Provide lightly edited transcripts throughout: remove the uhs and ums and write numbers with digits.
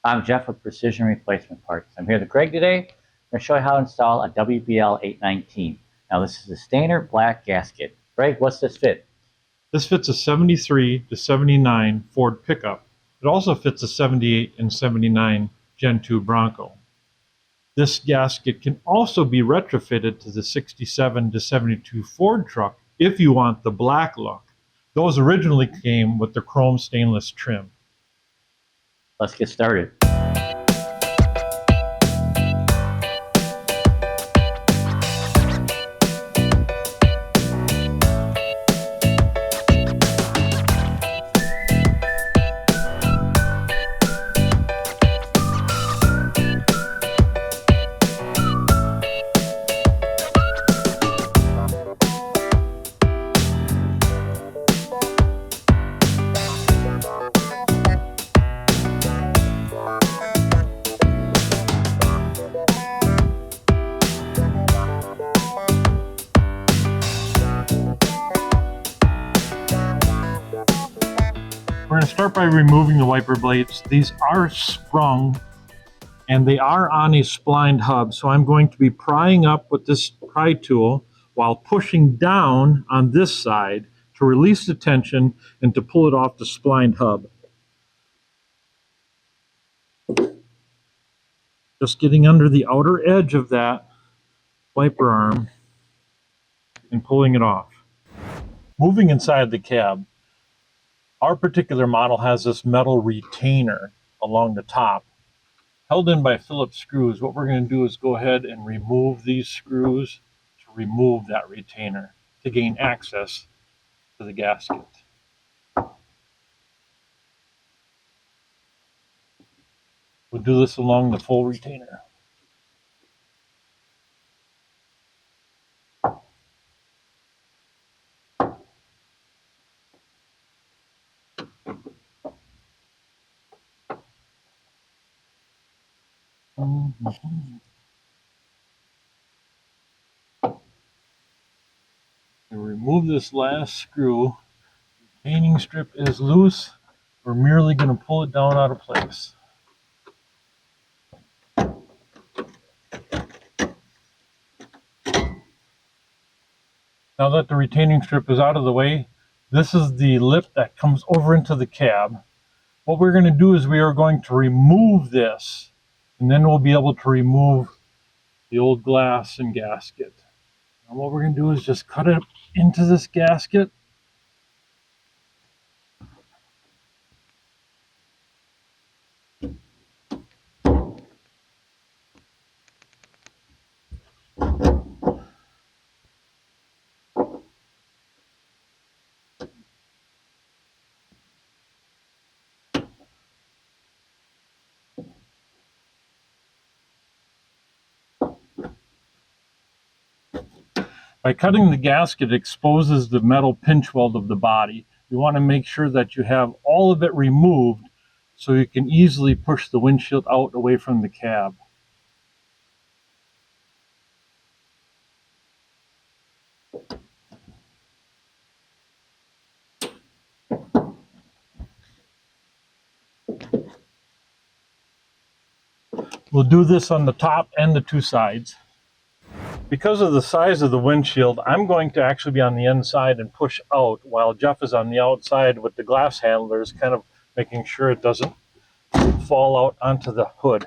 I'm Jeff with Precision Replacement Parts. I'm here with Greg today. I'm going to show you how to install a WBL 819. Now this is a standard black gasket. Greg, what's this fit? This fits a 73 to 79 Ford pickup. It also fits a 78 and 79 Gen 2 Bronco. This gasket can also be retrofitted to the 67 to 72 Ford truck if you want the black look. Those originally came with the chrome stainless trim. Let's get started. We're going to start by removing the wiper blades. These are sprung and they are on a splined hub, so I'm going to be prying up with this pry tool while pushing down on this side to release the tension and to pull it off the splined hub. Just getting under the outer edge of that wiper arm and pulling it off. Moving inside the cab, our particular model has this metal retainer along the top, held in by Phillips screws. What we're going to do is go ahead and remove these screws to remove that retainer to gain access to the gasket. We'll do this along the full retainer. Remove this last screw. The retaining strip is loose. We're merely going to pull it down out of place. Now that the retaining strip is out of the way, this is the lip that comes over into the cab. What we're going to do is we are going to remove this, and then we'll be able to remove the old glass and gasket. And what we're going to do is just cut it into this gasket. By cutting the gasket, it exposes the metal pinch weld of the body. You want to make sure that you have all of it removed so you can easily push the windshield out away from the cab. We'll do this on the top and the two sides. Because of the size of the windshield, I'm going to actually be on the inside and push out while Jeff is on the outside with the glass handlers, kind of making sure it doesn't fall out onto the hood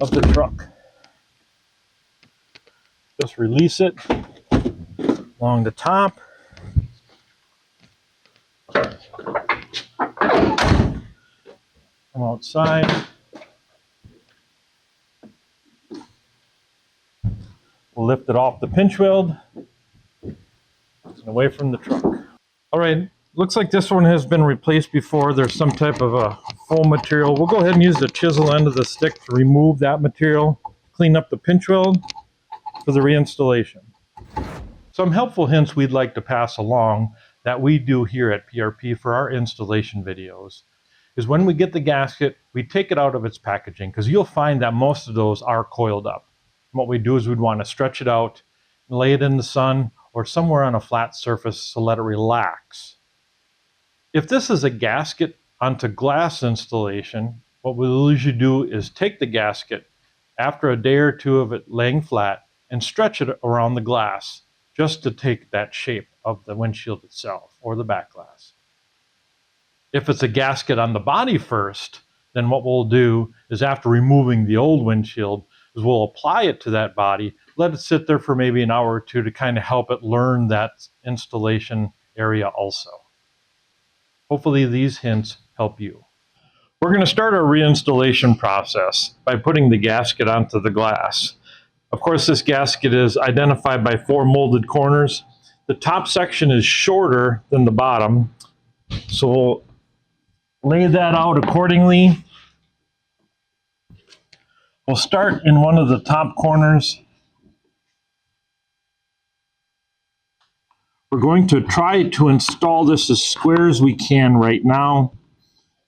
of the truck. Just release it along the top. Come outside. We'll lift it off the pinch weld and away from the truck. All right, looks like this one has been replaced before. There's some type of a foam material. We'll go ahead and use the chisel end of the stick to remove that material, clean up the pinch weld for the reinstallation. Some helpful hints we'd like to pass along that we do here at PRP for our installation videos is when we get the gasket, we take it out of its packaging, because you'll find that most of those are coiled up. What we do is we'd want to stretch it out and lay it in the sun or somewhere on a flat surface to let it relax. If this is a gasket onto glass installation, What we'll usually do is take the gasket after a day or two of it laying flat and stretch it around the glass just to take that shape of the windshield itself or the back glass. If it's a gasket on the body first, then what we'll do is after removing the old windshield is we'll apply it to that body, let it sit there for maybe an hour or two to kind of help it learn that installation area also. Hopefully these hints help you. We're going to start our reinstallation process by putting the gasket onto the glass. Of course, this gasket is identified by 4 molded corners. The top section is shorter than the bottom, so we'll lay that out accordingly. We'll start in one of the top corners. We're going to try to install this as square as we can right now.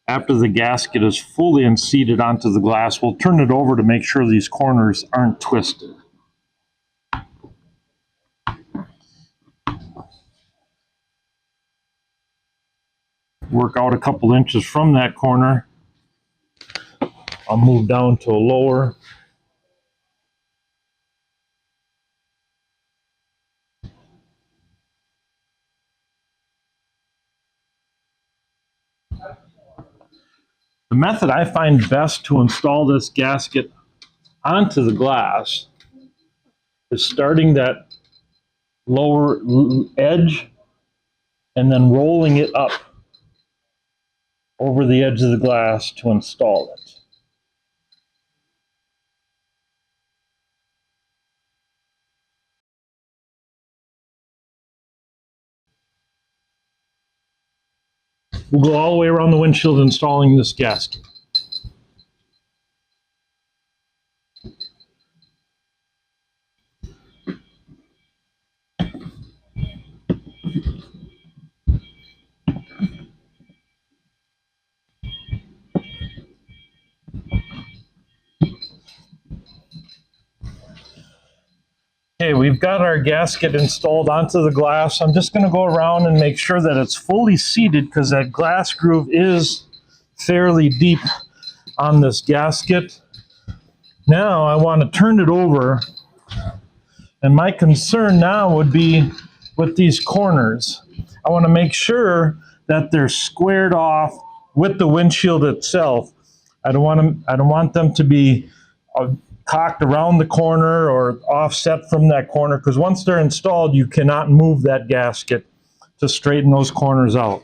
After the gasket is fully unseated onto the glass, we'll turn it over to make sure these corners aren't twisted. Work out a couple inches from that corner. I'll move down to a lower. The method I find best to install this gasket onto the glass is starting that lower edge and then rolling it up over the edge of the glass to install it. We'll go all the way around the windshield installing this gasket. Okay, we've got our gasket installed onto the glass. I'm just going to go around and make sure that it's fully seated because that glass groove is fairly deep on this gasket. Now I want to turn it over, and my concern now would be with these corners. I want to make sure that they're squared off with the windshield itself. I don't want them to be cocked around the corner or offset from that corner, because once they're installed, you cannot move that gasket to straighten those corners out.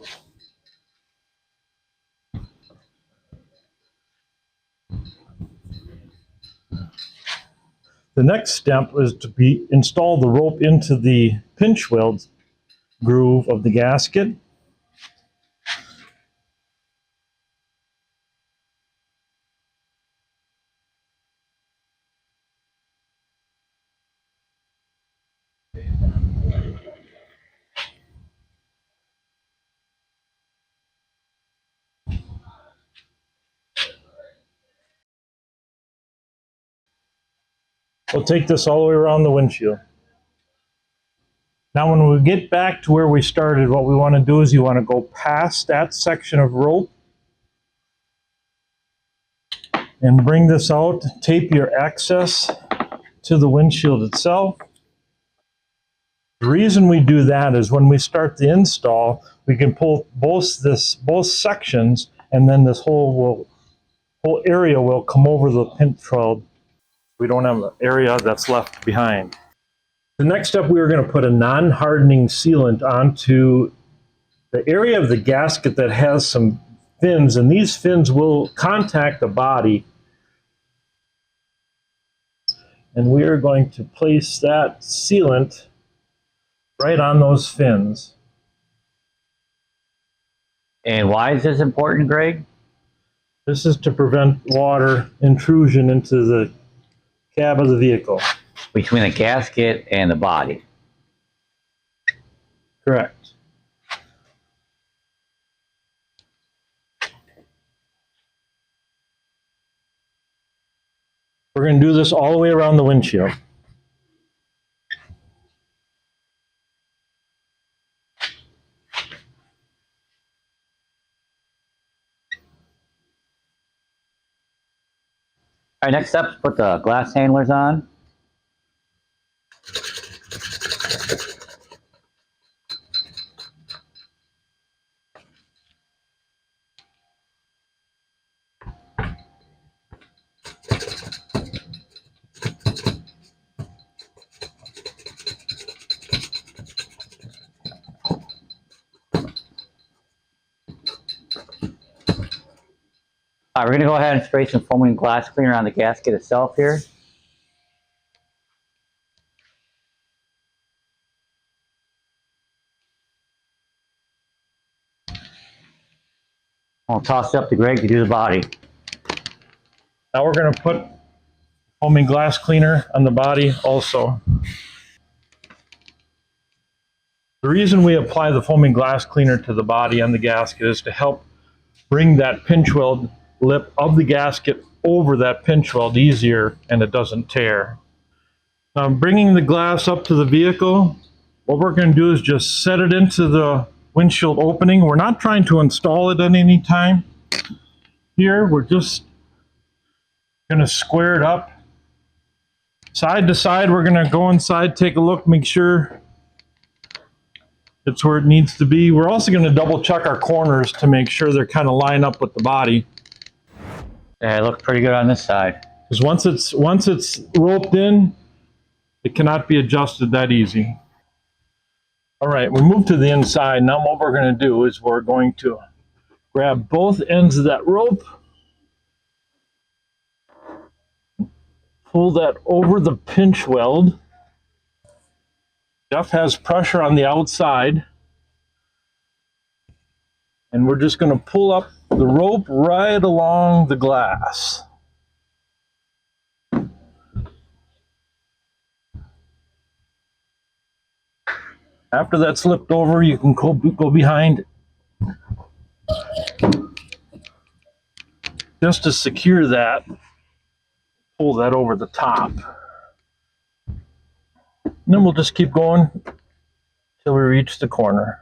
The next step is to install the rope into the pinch weld groove of the gasket. We'll take this all the way around the windshield. Now when we get back to where we started, what we want to do is you want to go past that section of rope and bring this out, tape your access to the windshield itself. The reason we do that is when we start the install, we can pull both sections, and then this whole area will come over the pinch weld. We don't have an area that's left behind. The next step, we are going to put a non-hardening sealant onto the area of the gasket that has some fins, and these fins will contact the body. And we are going to place that sealant right on those fins. And why is this important, Greg? This is to prevent water intrusion into the cab of the vehicle. Between the gasket and the body. Correct. We're going to do this all the way around the windshield. All right, next step is put the glass handlers on. All right, we're going to go ahead and spray some foaming glass cleaner on the gasket itself here. I'll toss it up to Greg to do the body. Now we're going to put foaming glass cleaner on the body also. The reason we apply the foaming glass cleaner to the body on the gasket is to help bring that pinch weld lip of the gasket over that pinch weld easier and it doesn't tear. Now I'm bringing the glass up to the vehicle. What we're going to do is just set it into the windshield opening. We're not trying to install it at any time. Here we're just going to square it up. Side to side, we're going to go inside, take a look, make sure it's where it needs to be. We're also going to double check our corners to make sure they're kind of line up with the body. Yeah, it looks pretty good on this side. Because once it's roped in, it cannot be adjusted that easy. All right, we move to the inside. Now what we're going to do is we're going to grab both ends of that rope, pull that over the pinch weld. Jeff has pressure on the outside, and we're just going to pull up the rope right along the glass. After that's slipped over, you can go behind just to secure that. Pull that over the top. And then we'll just keep going till we reach the corner.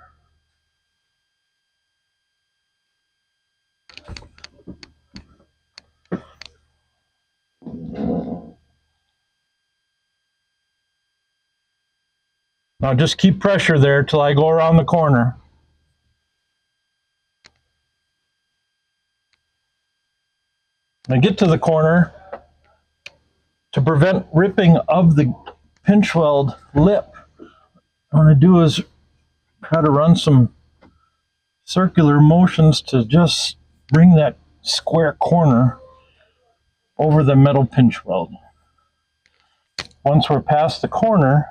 Now just keep pressure there till I go around the corner. When I get to the corner, to prevent ripping of the pinch weld lip, what I want to do is try to run some circular motions to just bring that square corner over the metal pinch weld. Once we're past the corner,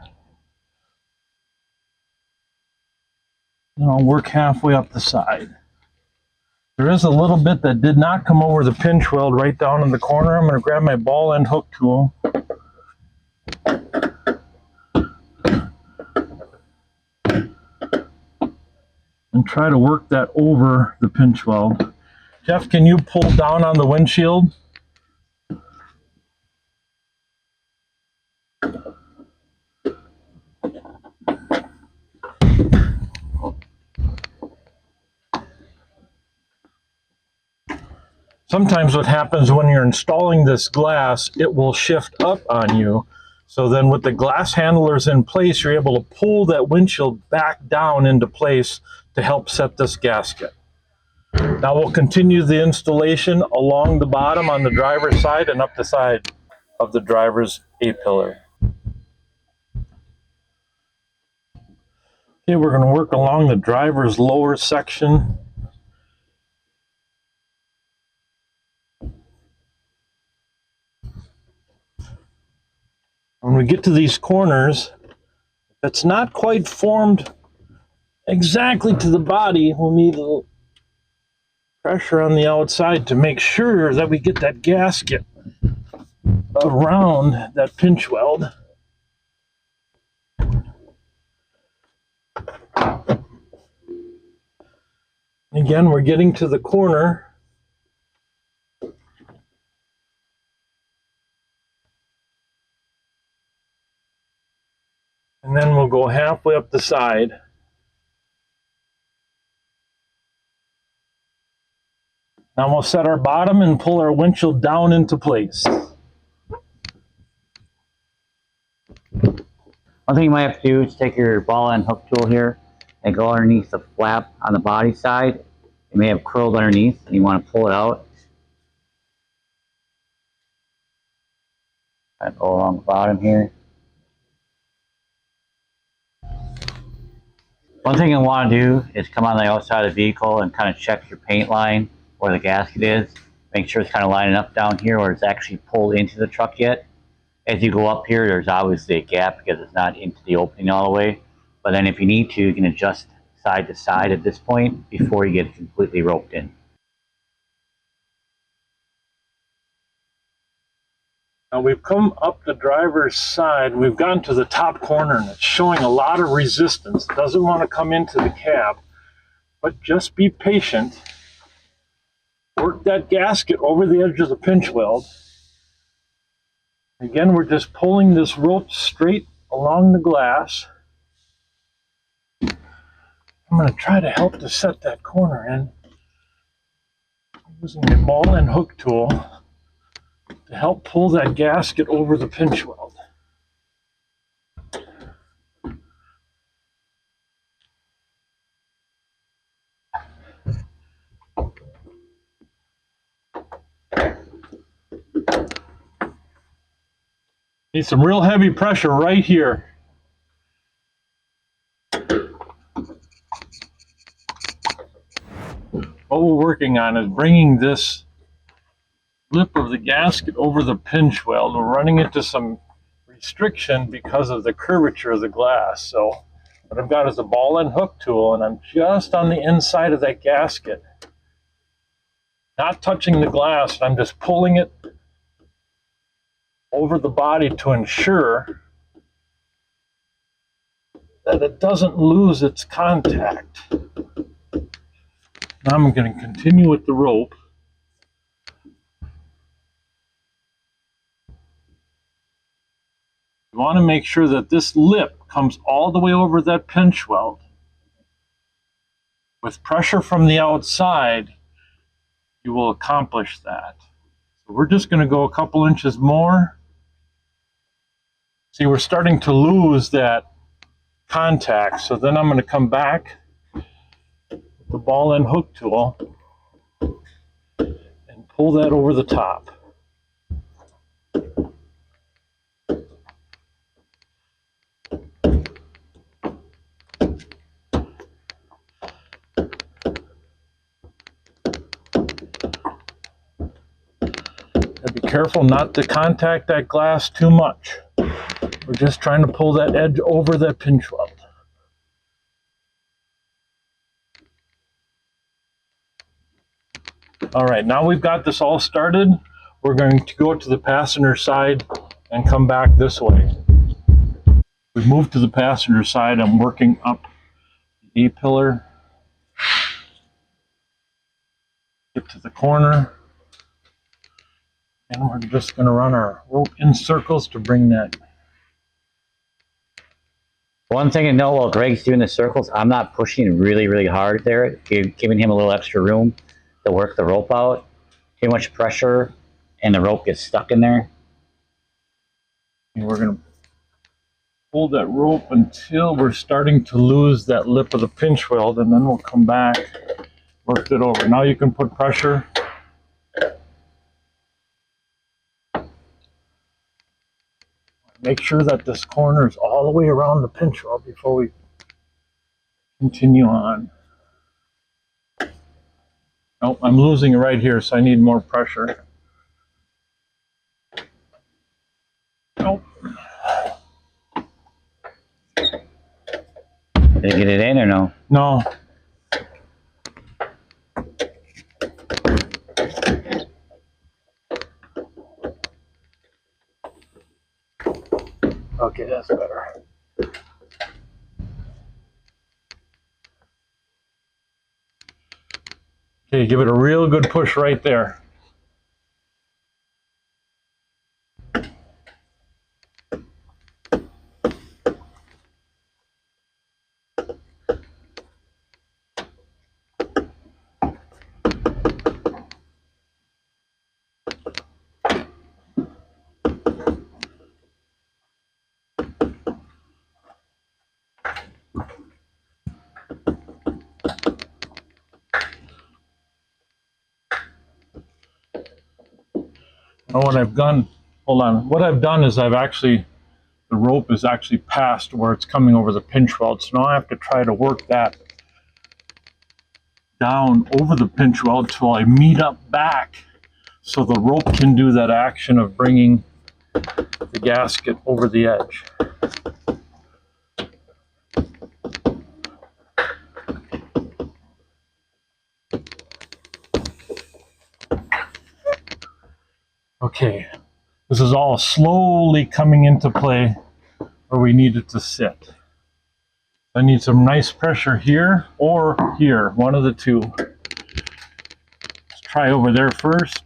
then I'll work halfway up the side. There is a little bit that did not come over the pinch weld right down in the corner. I'm going to grab my ball end hook tool and try to work that over the pinch weld. Jeff, can you pull down on the windshield? Sometimes what happens when you're installing this glass, it will shift up on you. So then with the glass handlers in place, you're able to pull that windshield back down into place to help set this gasket. Now we'll continue the installation along the bottom on the driver's side and up the side of the driver's A-pillar. Okay, we're going to work along the driver's lower section. When we get to these corners, if it's not quite formed exactly to the body, we'll need a little pressure on the outside to make sure that we get that gasket around that pinch weld. Again, we're getting to the corner. And then we'll go halfway up the side. Now we'll set our bottom and pull our windshield down into place. One thing you might have to do is take your ball and hook tool here and go underneath the flap on the body side. It may have curled underneath and you want to pull it out. And go along the bottom here. One thing you want to do is come on the outside of the vehicle and kind of check your paint line where the gasket is. Make sure it's kind of lining up down here where it's actually pulled into the truck yet. As you go up here, there's obviously a gap because it's not into the opening all the way. But then if you need to, you can adjust side to side at this point before you get completely roped in. Now we've come up the driver's side. We've gotten to the top corner and it's showing a lot of resistance. It doesn't want to come into the cab, but just be patient. Work that gasket over the edge of the pinch weld. Again, we're just pulling this rope straight along the glass. I'm going to try to help to set that corner in using the ball and hook tool to help pull that gasket over the pinch weld. Need some real heavy pressure right here. What we're working on is bringing this lip of the gasket over the pinch weld. We're running into some restriction because of the curvature of the glass. So what I've got is a ball and hook tool, and I'm just on the inside of that gasket, not touching the glass, and I'm just pulling it over the body to ensure that it doesn't lose its contact. Now I'm going to continue with the rope. You want to make sure that this lip comes all the way over that pinch weld. With pressure from the outside, you will accomplish that. So we're just going to go a couple inches more. See, we're starting to lose that contact. So then I'm going to come back with the ball and hook tool and pull that over the top. Be careful not to contact that glass too much. We're just trying to pull that edge over that pinch weld. All right, now we've got this all started. We're going to go to the passenger side and come back this way. We've moved to the passenger side. I'm working up the A-pillar. Get to the corner. And we're just going to run our rope in circles to bring that. One thing to note while Greg's doing the circles, I'm not pushing really, really hard there, giving him a little extra room to work the rope out. Too much pressure and the rope gets stuck in there. And we're going to pull that rope until we're starting to lose that lip of the pinch weld, and then we'll come back, work it over. Now you can put pressure. Make sure that this corner is all the way around the pinch weld before we continue on. Oh, I'm losing it right here, so I need more pressure. Nope. Did you get it in or no? No. Okay, that's better. Okay, give it a real good push right there. Now what I've done, hold on, what I've done is the rope is actually past where it's coming over the pinch weld. So now I have to try to work that down over the pinch weld till I meet up back so the rope can do that action of bringing the gasket over the edge. Okay, this is all slowly coming into play where we need it to sit. I need some nice pressure here or here, one of the two. Let's try over there first.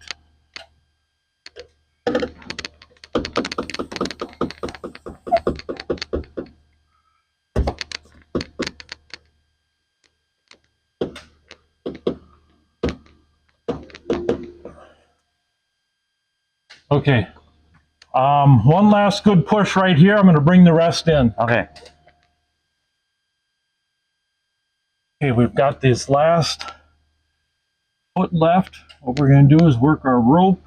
Okay, one last good push right here. I'm going to bring the rest in. Okay. Okay, we've got this last foot left. What we're going to do is work our rope.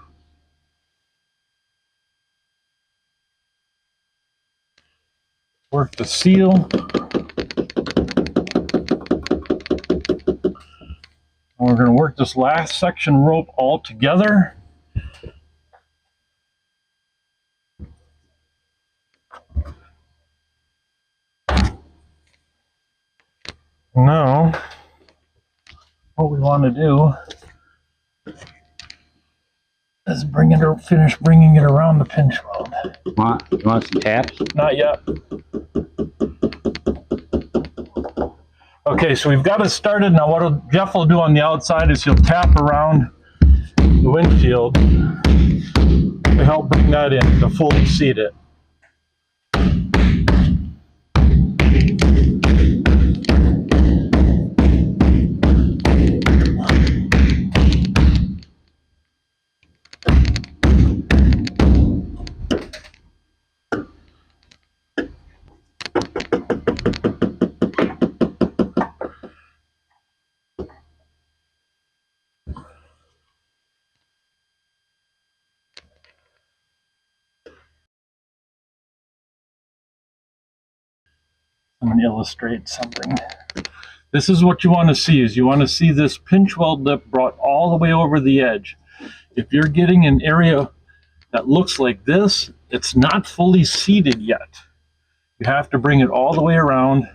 Work the seal. And we're going to work this last section rope all together. Now, what we want to do is finish bringing it around the pinch weld. You want some taps? Not yet. Okay, so we've got it started. Now what Jeff will do on the outside is he'll tap around the windshield to help bring that in, to fully seat it. I'm going to illustrate something. This is what you want to see, is you want to see this pinch weld lip brought all the way over the edge. If you're getting an area that looks like this, it's not fully seated yet. You have to bring it all the way around.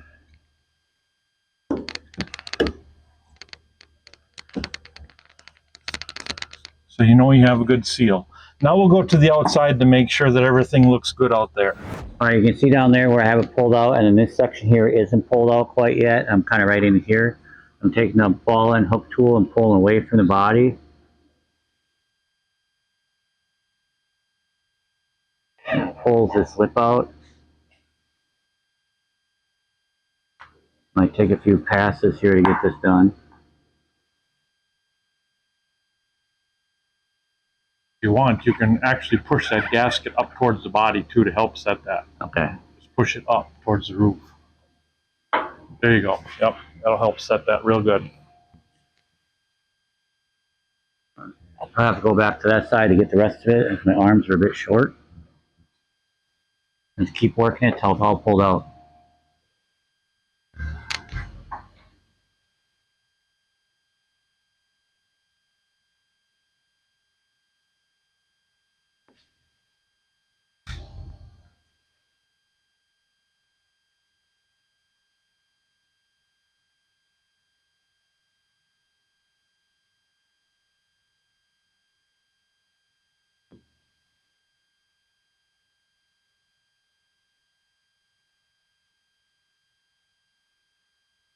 So you know you have a good seal. Now we'll go to the outside to make sure that everything looks good out there. All right, you can see down there where I have it pulled out, and then this section here isn't pulled out quite yet. I'm kind of right in here. I'm taking the ball and hook tool and pulling away from the body. And it pulls this lip out. Might take a few passes here to get this done. If you want, you can actually push that gasket up towards the body too to help set that. Okay. Just push it up towards the roof. There you go. Yep, that'll help set that real good. I'll probably have to go back to that side to get the rest of it, as my arms are a bit short. Just keep working it till it's all pulled out.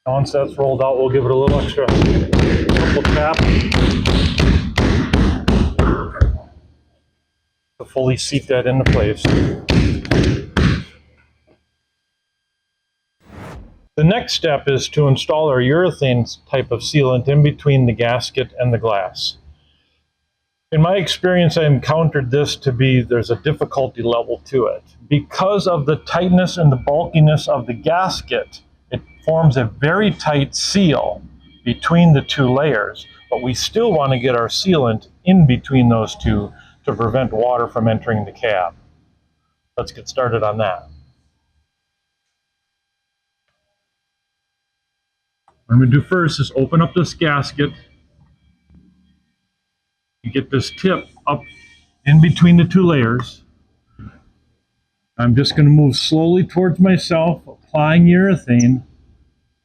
Once that's rolled out, we'll give it a little extra couple tap to fully seat that into place. The next step is to install our urethane type of sealant in between the gasket and the glass. In my experience, I encountered this to be, there's a difficulty level to it. Because of the tightness and the bulkiness of the gasket, it forms a very tight seal between the two layers, but we still want to get our sealant in between those two to to prevent water from entering the cab. Let's get started on that. What I'm going to do first is open up this gasket. You get this tip up in between the two layers. I'm just going to move slowly towards myself, applying urethane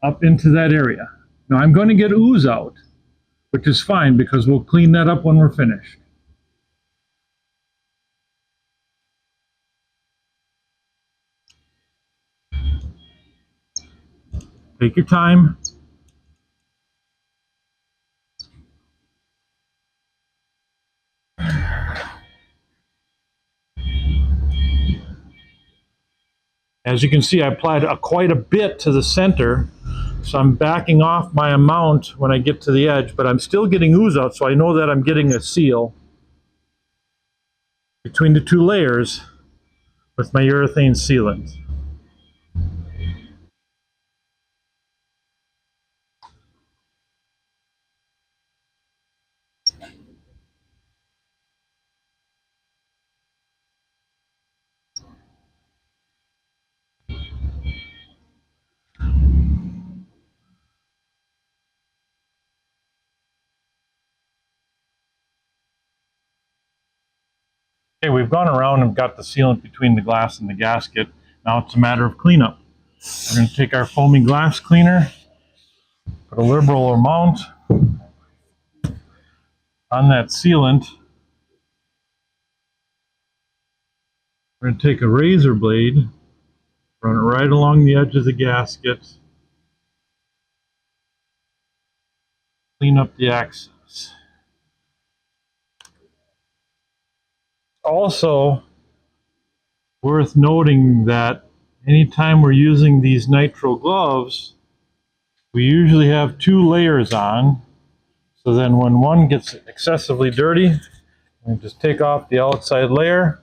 up into that area. Now I'm going to get ooze out, which is fine because we'll clean that up when we're finished. Take your time. As you can see, I applied quite a bit to the center, so I'm backing off my amount when I get to the edge, but I'm still getting ooze out, so I know that I'm getting a seal between the two layers with my urethane sealant. Okay, we've gone around and got the sealant between the glass and the gasket. Now it's a matter of cleanup. We're going to take our foamy glass cleaner, put a liberal amount on that sealant. We're going to take a razor blade, run it right along the edge of the gasket, clean up the excess. Also, worth noting that anytime we're using these nitrile gloves, we usually have two layers on. So then when one gets excessively dirty, we just take off the outside layer.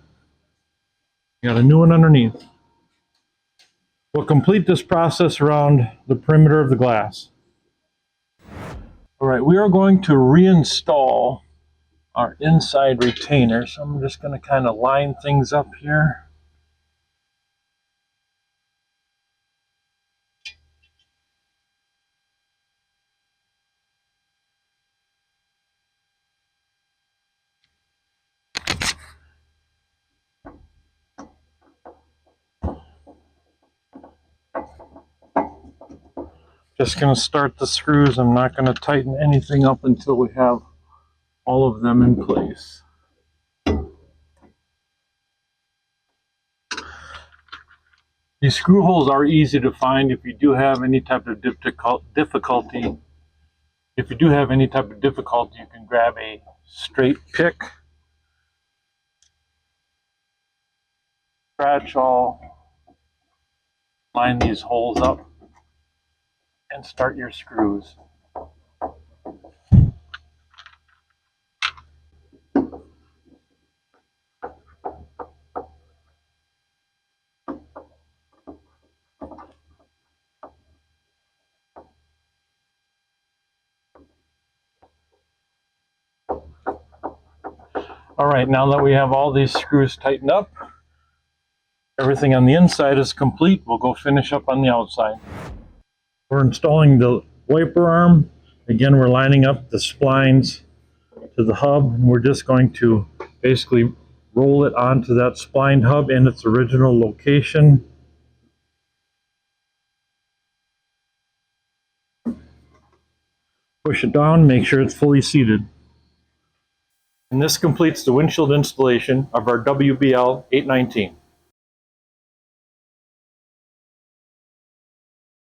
You got a new one underneath. We'll complete this process around the perimeter of the glass. All right, we are going to reinstall our inside retainer. So I'm just going to kind of line things up here. Just going to start the screws. I'm not going to tighten anything up until we have all of them in place. These screw holes are easy to find if you do have any type of difficulty. If you do have any type of difficulty, you can grab a straight pick, scratch all, line these holes up, and start your screws. All right, now that we have all these screws tightened up, everything on the inside is complete. We'll go finish up on the outside. We're installing the wiper arm. Again, we're lining up the splines to the hub, and we're just going to basically roll it onto that splined hub in its original location. Push it down, make sure it's fully seated. And this completes the windshield installation of our WBL 819.